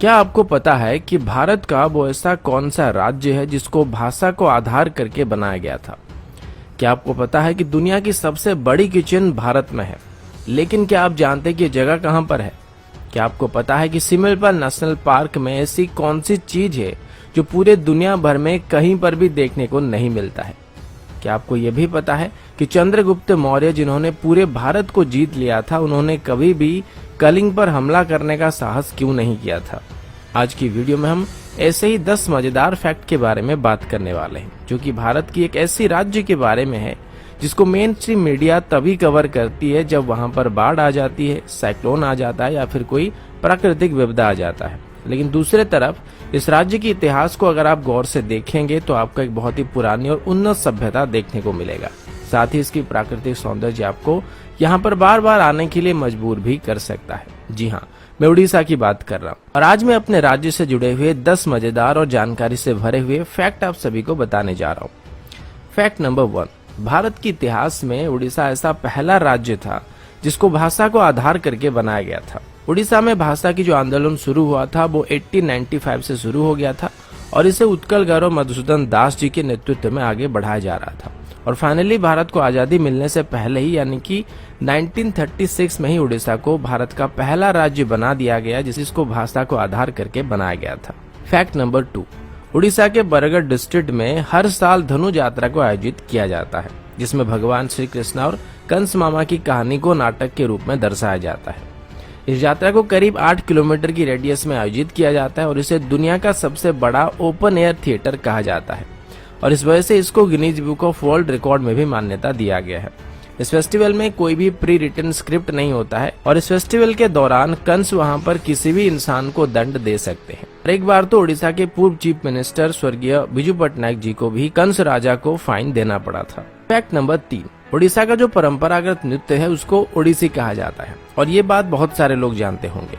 क्या आपको पता है कि भारत का वो ऐसा कौन सा राज्य है जिसको भाषा को आधार करके बनाया गया था? क्या आपको पता है कि दुनिया की सबसे बड़ी किचन भारत में है? लेकिन क्या आप जानते हैं कि ये जगह कहाँ पर है? क्या आपको पता है कि सिमलपाल नेशनल पार्क में ऐसी कौन सी चीज है जो पूरे दुनिया भर में कहीं पर भी देखने को नहीं मिलता है? क्या आपको ये भी पता है कि चंद्रगुप्त मौर्य जिन्होंने पूरे भारत को जीत लिया था, उन्होंने कभी भी कलिंग पर हमला करने का साहस क्यों नहीं किया था? आज की वीडियो में हम ऐसे ही 10 मजेदार फैक्ट के बारे में बात करने वाले हैं, जो कि भारत की एक ऐसी राज्य के बारे में है जिसको मेन स्ट्रीम मीडिया तभी कवर करती है जब वहां पर बाढ़ आ जाती है, साइक्लोन आ जाता है या फिर कोई प्राकृतिक विपदा आ जाता है। लेकिन दूसरे तरफ इस राज्य के इतिहास को अगर आप गौर से देखेंगे तो आपको एक बहुत ही पुरानी और उन्नत सभ्यता देखने को मिलेगा। साथ ही इसकी प्राकृतिक सौंदर्य आपको यहाँ पर बार बार आने के लिए मजबूर भी कर सकता है। जी हाँ, मैं उड़ीसा की बात कर रहा हूँ और आज मैं अपने राज्य से जुड़े हुए 10 मजेदार और जानकारी से भरे हुए फैक्ट आप सभी को बताने जा रहा हूँ। फैक्ट नंबर 1, भारत के इतिहास में उड़ीसा ऐसा पहला राज्य था जिसको भाषा को आधार करके बनाया गया था। उड़ीसा में भाषा की जो आंदोलन शुरू हुआ था वो 1895 से शुरू हो गया था और इसे उत्कल गौरव मधुसूदन दास जी के नेतृत्व में आगे बढ़ाया जा रहा था। और फाइनली भारत को आजादी मिलने से पहले ही यानी कि 1936 में ही उड़ीसा को भारत का पहला राज्य बना दिया गया जिसको भाषा को आधार करके बनाया गया था। फैक्ट नंबर 2, उड़ीसा के बरगढ़ डिस्ट्रिक्ट में हर साल धनु यात्रा को आयोजित किया जाता है, जिसमें भगवान श्री कृष्ण और कंस मामा की कहानी को नाटक के रूप में दर्शाया जाता है। इस यात्रा को करीब 8 किलोमीटर की रेडियस में आयोजित किया जाता है और इसे दुनिया का सबसे बड़ा ओपन एयर थिएटर कहा जाता है और इस वजह से इसको Guinness book of world record में भी मान्यता दिया गया है। इस फेस्टिवल में कोई भी प्री रिटन स्क्रिप्ट नहीं होता है और इस फेस्टिवल के दौरान कंस वहां पर किसी भी इंसान को दंड दे सकते हैं। एक बार तो उड़ीसा के पूर्व चीफ मिनिस्टर स्वर्गीय बिजू पटनायक जी को भी कंस राजा को फाइन देना पड़ा था। फैक्ट नंबर 3, उड़ीसा का जो परंपरागत नृत्य है उसको ओडिसी कहा जाता है और ये बात बहुत सारे लोग जानते होंगे।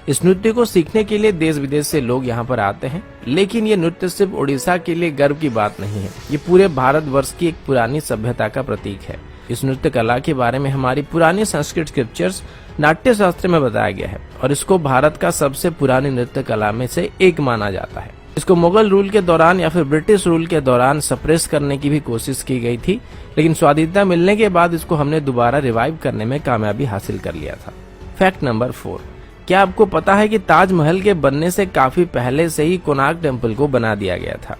इस नृत्य को सीखने के लिए देश विदेश से लोग यहाँ पर आते हैं, लेकिन ये नृत्य सिर्फ उड़ीसा के लिए गर्व की बात नहीं है, ये पूरे भारतवर्ष की एक पुरानी सभ्यता का प्रतीक है। इस नृत्य कला के बारे में हमारी पुरानी संस्कृत स्क्रिप्चर्स नाट्य शास्त्र में बताया गया है और इसको भारत का सबसे पुरानी नृत्य कला में से एक माना जाता है। इसको मुगल रूल के दौरान या फिर ब्रिटिश रूल के दौरान सप्रेस करने की भी कोशिश की गई थी, लेकिन स्वाधीनता मिलने के बाद इसको हमने दोबारा रिवाइव करने में कामयाबी हासिल कर लिया था। फैक्ट नंबर 4, क्या आपको पता है कि ताजमहल के बनने से काफी पहले से ही कोणार्क टेम्पल को बना दिया गया था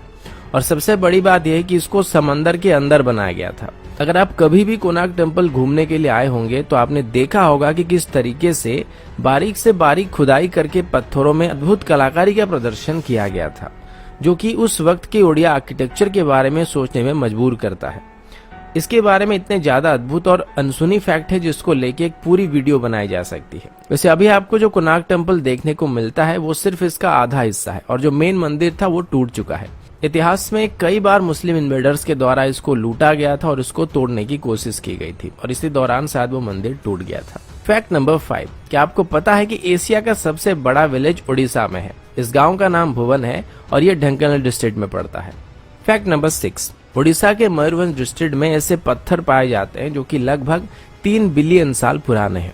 और सबसे बड़ी बात यह है कि इसको समंदर के अंदर बनाया गया था। अगर आप कभी भी कोणार्क टेम्पल घूमने के लिए आए होंगे तो आपने देखा होगा कि किस तरीके से बारीक खुदाई करके पत्थरों में अद्भुत कलाकारी का प्रदर्शन किया गया था, जो कि उस वक्त के ओडिया आर्किटेक्चर के बारे में सोचने में मजबूर करता है। इसके बारे में इतने ज्यादा अद्भुत और अनसुनी फैक्ट है जिसको लेके एक पूरी वीडियो बनाई जा सकती है। वैसे अभी आपको जो कोणार्क टेम्पल देखने को मिलता है वो सिर्फ इसका आधा हिस्सा है और जो मेन मंदिर था वो टूट चुका है। इतिहास में कई बार मुस्लिम इन्वेडर्स के द्वारा इसको लूटा गया था और इसको तोड़ने की कोशिश की गई थी और इसी दौरान शायद वो मंदिर टूट गया था। फैक्ट नंबर 5, क्या आपको पता है कि एशिया का सबसे बड़ा विलेज उड़ीसा में है? इस गाँव का नाम भुवन है और ये ढेंकानाल डिस्ट्रिक्ट में पड़ता है। फैक्ट नंबर 6, उड़ीसा के मयूरभंज डिस्ट्रिक्ट में ऐसे पत्थर पाए जाते हैं जो कि लगभग 3 बिलियन साल पुराने हैं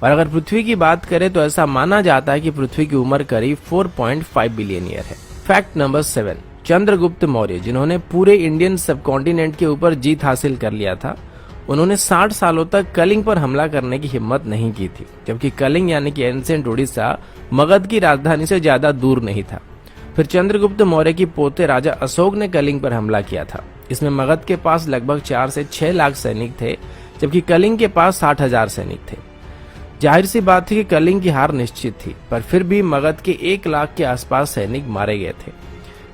और अगर पृथ्वी की बात करें तो ऐसा माना जाता है कि पृथ्वी की उम्र करीब 4.5 बिलियन ईयर है। फैक्ट नंबर 7, चंद्रगुप्त मौर्य जिन्होंने पूरे इंडियन सब कॉन्टिनेंट के ऊपर जीत हासिल कर लिया था, उन्होंने 60 सालों तक कलिंग पर हमला करने की हिम्मत नहीं की थी, जबकि कलिंग यानी कि एंशिएंट उड़ीसा मगध की राजधानी से ज्यादा दूर नहीं था। फिर चंद्रगुप्त मौर्य की पोते राजा अशोक ने कलिंग पर हमला किया था। इसमें मगध के पास लगभग 4 से 6 लाख सैनिक थे, जबकि कलिंग के पास 60,000 सैनिक थे। जाहिर सी बात थी कि कलिंग की हार निश्चित थी, पर फिर भी मगध के 1 लाख के आसपास सैनिक मारे गए थे।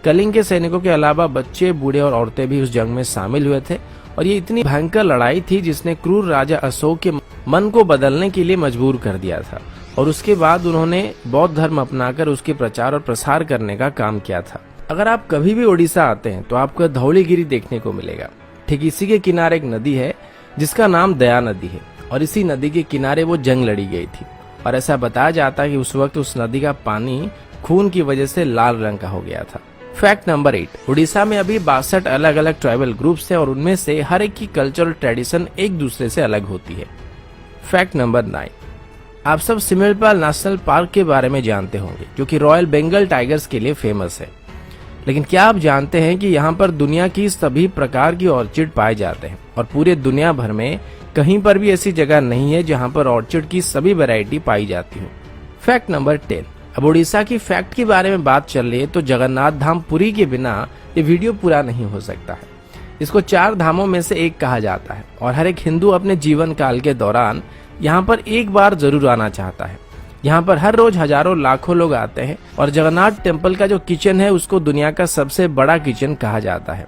कलिंग के सैनिकों के अलावा बच्चे, बूढ़े और औरतें भी उस जंग में शामिल हुए थे और ये इतनी भयंकर लड़ाई थी जिसने क्रूर राजा अशोक के मन को बदलने के लिए मजबूर कर दिया था और उसके बाद उन्होंने बौद्ध धर्म अपनाकर उसके प्रचार और प्रसार करने का काम किया था। अगर आप कभी भी उड़ीसा आते हैं तो आपको धौलीगिरी देखने को मिलेगा। ठीक इसी के किनारे एक नदी है जिसका नाम दया नदी है और इसी नदी के किनारे वो जंग लड़ी गई थी और ऐसा बताया जाता है कि उस वक्त उस नदी का पानी खून की वजह से लाल रंग का हो गया था। फैक्ट नंबर 8, उड़ीसा में अभी 62 अलग अलग ट्राइबल ग्रुप्स है और उनमें से हर एक की कल्चरल ट्रेडिशन एक दूसरे से अलग होती है। फैक्ट नंबर 9, आप सब सिमलपाल नेशनल पार्क के बारे में जानते होंगे, जो कि रॉयल बंगाल टाइगर्स के लिए फेमस है। लेकिन क्या आप जानते हैं कि यहाँ पर दुनिया की सभी प्रकार की ऑर्चिड पाए जाते हैं और पूरे दुनिया भर में कहीं पर भी ऐसी जगह नहीं है जहाँ पर ऑर्चिड की सभी वैरायटी पाई जाती हो। Fact number 10। अब उड़ीसा की फैक्ट के बारे में बात चल रही है तो जगन्नाथ धाम पुरी के बिना ये वीडियो पूरा नहीं हो सकता है। इसको 4 धामों में से एक कहा जाता है और हर एक हिंदू अपने जीवन काल के दौरान यहाँ पर एक बार जरूर आना चाहता है। यहाँ पर हर रोज हजारों लाखों लोग आते हैं और जगन्नाथ टेम्पल का जो किचन है उसको दुनिया का सबसे बड़ा किचन कहा जाता है।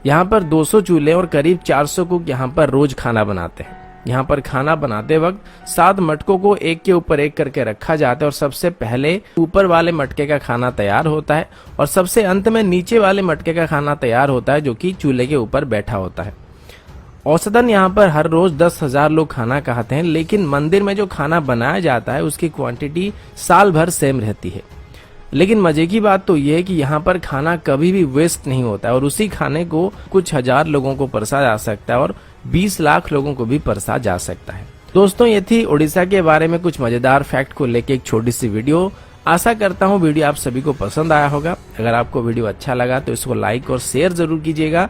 यहाँ पर 200 चूल्हे और करीब 400 कुक यहाँ पर रोज खाना बनाते हैं। यहाँ पर खाना बनाते वक्त 7 मटकों को एक के ऊपर एक करके रखा जाता है और सबसे पहले ऊपर वाले मटके का खाना तैयार होता है और सबसे अंत में नीचे वाले मटके का खाना तैयार होता है, जो कि चूल्हे के ऊपर बैठा होता है। औसतन यहाँ पर हर रोज 10,000 लोग खाना खाते हैं, लेकिन मंदिर में जो खाना बनाया जाता है उसकी क्वांटिटी साल भर सेम रहती है। लेकिन मजे की बात तो यह है कि यहाँ पर खाना कभी भी वेस्ट नहीं होता है और उसी खाने को कुछ हजार लोगों को परसा जा सकता है और 20 लाख लोगों को भी परसा जा सकता है। दोस्तों, ये थी उड़ीसा के बारे में कुछ मजेदार फैक्ट को लेके एक छोटी सी वीडियो। आशा करता हूँ वीडियो आप सभी को पसंद आया होगा। अगर आपको वीडियो अच्छा लगा तो इसको लाइक और शेयर जरूर कीजिएगा